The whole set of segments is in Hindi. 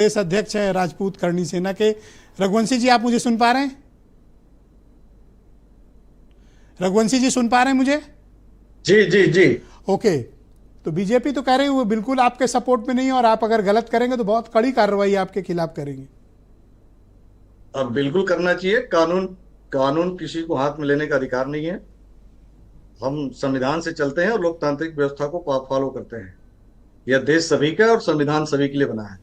प्रदेश अध्यक्ष हैं राजपूत करणी सेना के। रघुवंशी जी, आप मुझे सुन पा रहे हैं? रघुवंशी जी सुन पा रहे हैं मुझे? जी जी जी। ओके, तो बीजेपी तो कह रही है वो बिल्कुल आपके सपोर्ट में नहीं है और आप अगर गलत करेंगे तो बहुत कड़ी कार्रवाई आपके खिलाफ करेंगे। अब बिल्कुल करना चाहिए। कानून किसी को हाथ में लेने का अधिकार नहीं है। हम संविधान से चलते हैं और लोकतांत्रिक व्यवस्था को फॉलो करते हैं। यह देश सभी का और संविधान सभी के लिए बना है।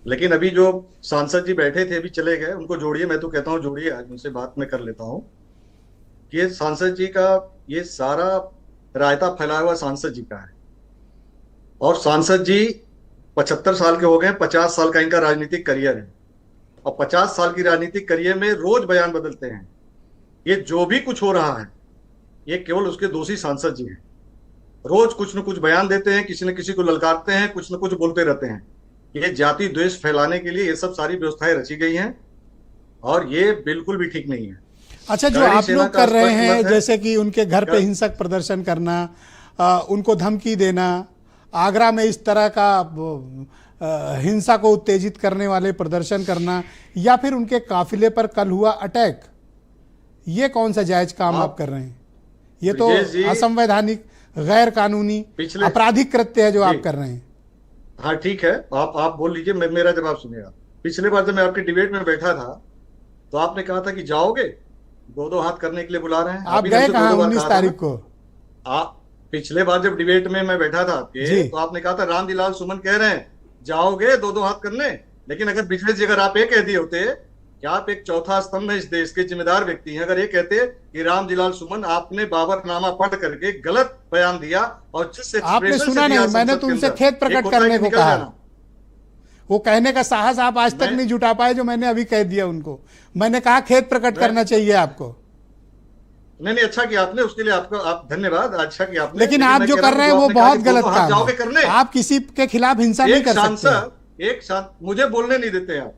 लेकिन अभी जो सांसद जी बैठे थे अभी चले गए, उनको जोड़िए। मैं तो कहता हूँ जोड़िए, आज उनसे बात मैं कर लेता हूँ कि ये सांसद जी का ये सारा रायता फैलाया हुआ सांसद जी का है। और सांसद जी 75 साल के हो गए, 50 साल का इनका राजनीतिक करियर है और 50 साल की राजनीतिक करियर में रोज बयान बदलते हैं। ये जो भी कुछ हो रहा है ये केवल उसके दोषी सांसद जी हैं। रोज कुछ न कुछ बयान देते हैं, किसी न किसी को ललकारते हैं, कुछ न कुछ बोलते रहते हैं। ये जाति द्वेष फैलाने के लिए ये सब सारी व्यवस्थाएं रची गई हैं और ये बिल्कुल भी ठीक नहीं है। अच्छा, जो आप लोग कर रहे हैं जैसे कि उनके घर पे हिंसक प्रदर्शन करना, उनको धमकी देना, आगरा में इस तरह का हिंसा को उत्तेजित करने वाले प्रदर्शन करना, या फिर उनके काफिले पर कल हुआ अटैक, ये कौन सा जायज काम आप कर रहे हैं? ये तो असंवैधानिक, गैर कानूनी, आपराधिक कृत्य है जो आप कर रहे हैं। हाँ ठीक है, आप बोल लीजिए, मेरा जवाब सुनिएगा। पिछले बार जब मैं आपके डिबेट में बैठा था तो आपने कहा था कि जाओगे, दो हाथ करने के लिए बुला रहे हैं। आप गए कहाँ 19 तारीख को? आप पिछले बार जब डिबेट में मैं बैठा था आपके, तो आपने कहा था रामजीलाल सुमन कह रहे हैं जाओगे दो हाथ करने। लेकिन अगर पिछले जी अगर आप ये कह दिए होते कि आप एक चौथा स्तंभ है इस देश के, जिम्मेदार व्यक्ति हैं, अगर ये कहते कि रामजीलाल सुमन आपने बाबरनामा पढ़ करके गलत बयान दिया और जिस आपने सुना नहीं, मैंने तो उनसे खेद प्रकट करने को कहा। वो कहने का साहस आप आज तक नहीं जुटा पाए जो मैंने अभी कह दिया उनको। मैंने कहा खेद प्रकट करना चाहिए आपको। नहीं, अच्छा किया आपने, उसके लिए आपको आप धन्यवाद, अच्छा किया आपने। लेकिन आप जो कर रहे हैं वो बहुत गलत काम है। आप किसी के खिलाफ हिंसा नहीं कर सकते। मुझे बोलने नहीं देते आप,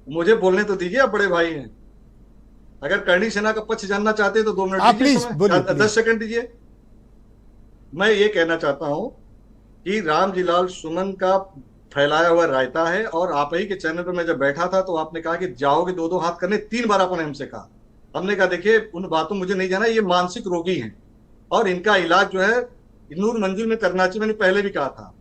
मुझे बोलने तो दीजिए, आप बड़े भाई हैं। अगर करणी सेना का पक्ष जानना चाहते हैं तो 2 मिनट दीजिए, 10 सेकंड दीजिए। मैं ये कहना चाहता हूं कि रामजीलाल सुमन का फैलाया हुआ रायता है और आप ही के चैनल पर मैं जब बैठा था तो आपने कहा कि जाओगे दो हाथ करने, 3 बार आपने हमसे कहा। हमने कहा देखिए उन बातों मुझे नहीं जाना, ये मानसिक रोगी हैं और इनका इलाज जो है नूर मंजिल में करना चाहिए, मैंने पहले भी कहा था।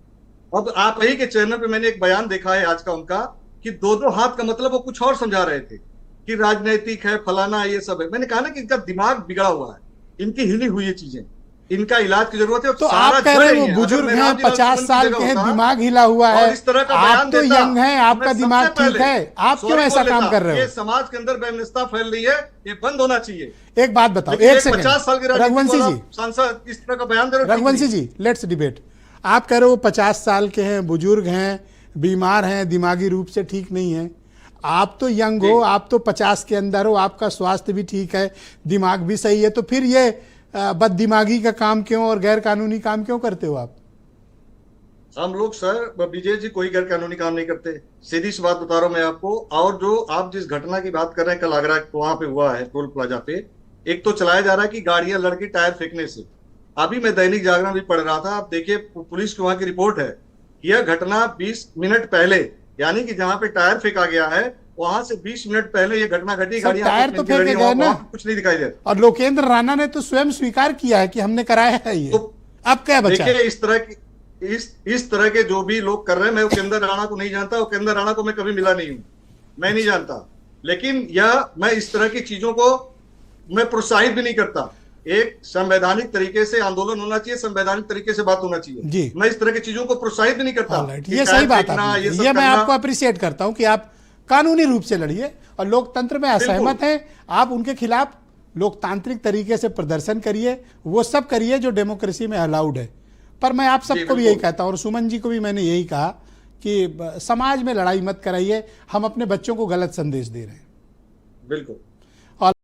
अब आप ही के चैनल पे मैंने एक बयान देखा है आज का उनका कि दो हाथ का मतलब वो कुछ और समझा रहे थे कि राजनीतिक है, फलाना ये सब है। मैंने कहा ना कि इनका दिमाग बिगड़ा हुआ है, इनकी हिली हुई ये चीजें, इनका इलाज की जरूरत है। तो आप कह रहे हैं वो बुजुर्ग हैं, 50 साल के हैं, दिमाग हिला हुआ है, आप तो यंग हैं, आपका दिमाग ठीक है, आप क्यों ऐसा काम कर रहे हो? ये समाज के अंदर बेमिन्नता फैल रही है, ये बंद होना चाहिए। एक बात बताओ, एक सेकंड, 50 साल के रघुवंशी जी, सांसद इस तरह का बयान दे रहे। रघुवंशी जी, लेट्स डिबेट। आप कह रहे हो 50 साल के हैं, बुजुर्ग हैं, बीमार हैं, दिमागी रूप से ठीक नहीं है। आप तो यंग हो, आप तो 50 के अंदर हो, आपका स्वास्थ्य भी ठीक है, दिमाग भी सही है, तो फिर ये बददिमागी का काम क्यों और गैर कानूनी काम क्यों करते हो आप? हम लोग सर विजय जी कोई गैर कानूनी काम नहीं करते, सीधी सी बात बता रहा हूं मैं आपको। और जो आप जिस घटना की बात कर रहे हैं कल आगरा वहां पे हुआ है टोल प्लाजा पे, एक तो चलाया जा रहा है कि गाड़ियां लड़की टायर फेंकने से। अभी मैं दैनिक जागरण भी पढ़ रहा था, आप देखिए पुलिस की वहां की रिपोर्ट है, यह घटना 20 मिनट पहले, यानी कि जहां पे टायर फेंका गया है वहां से 20 मिनट पहले ये घटना घटी। टायर तो फेंके गए ना, कुछ नहीं दिखाई दे। और लोकेंद्र राणा ने तो स्वयं स्वीकार किया है कि हमने कराया है ये। तो अब क्या बचा? देखिए इस तरह के जो भी लोग कर रहे हैं, मैं उपेंद्र राणा को नहीं जानता, उपेंद्र राणा को मैं कभी मिला नहीं हूं, मैं नहीं जानता। लेकिन यह मैं इस तरह की चीजों को मैं प्रोत्साहित भी नहीं करता। एक संवैधानिक तरीके से आंदोलन होना चाहिए, संवैधानिक तरीके से बात होना चाहिए। मैं इस तरह की चीजों को प्रोत्साहित भी नहीं करता। ये सही बात है, ये मैं आपको अप्रिशिएट करता हूं कि आप कानूनी रूप से लड़िए और लोकतंत्र में असहमत हैं आप, उनके खिलाफ लोकतांत्रिक तरीके से प्रदर्शन करिए, वो सब करिए जो डेमोक्रेसी में अलाउड है। पर मैं आप सबको भी यही कहता हूं और सुमन जी को भी मैंने यही कहा कि समाज में लड़ाई मत कराइए, हम अपने बच्चों को गलत संदेश दे रहे हैं। बिल्कुल।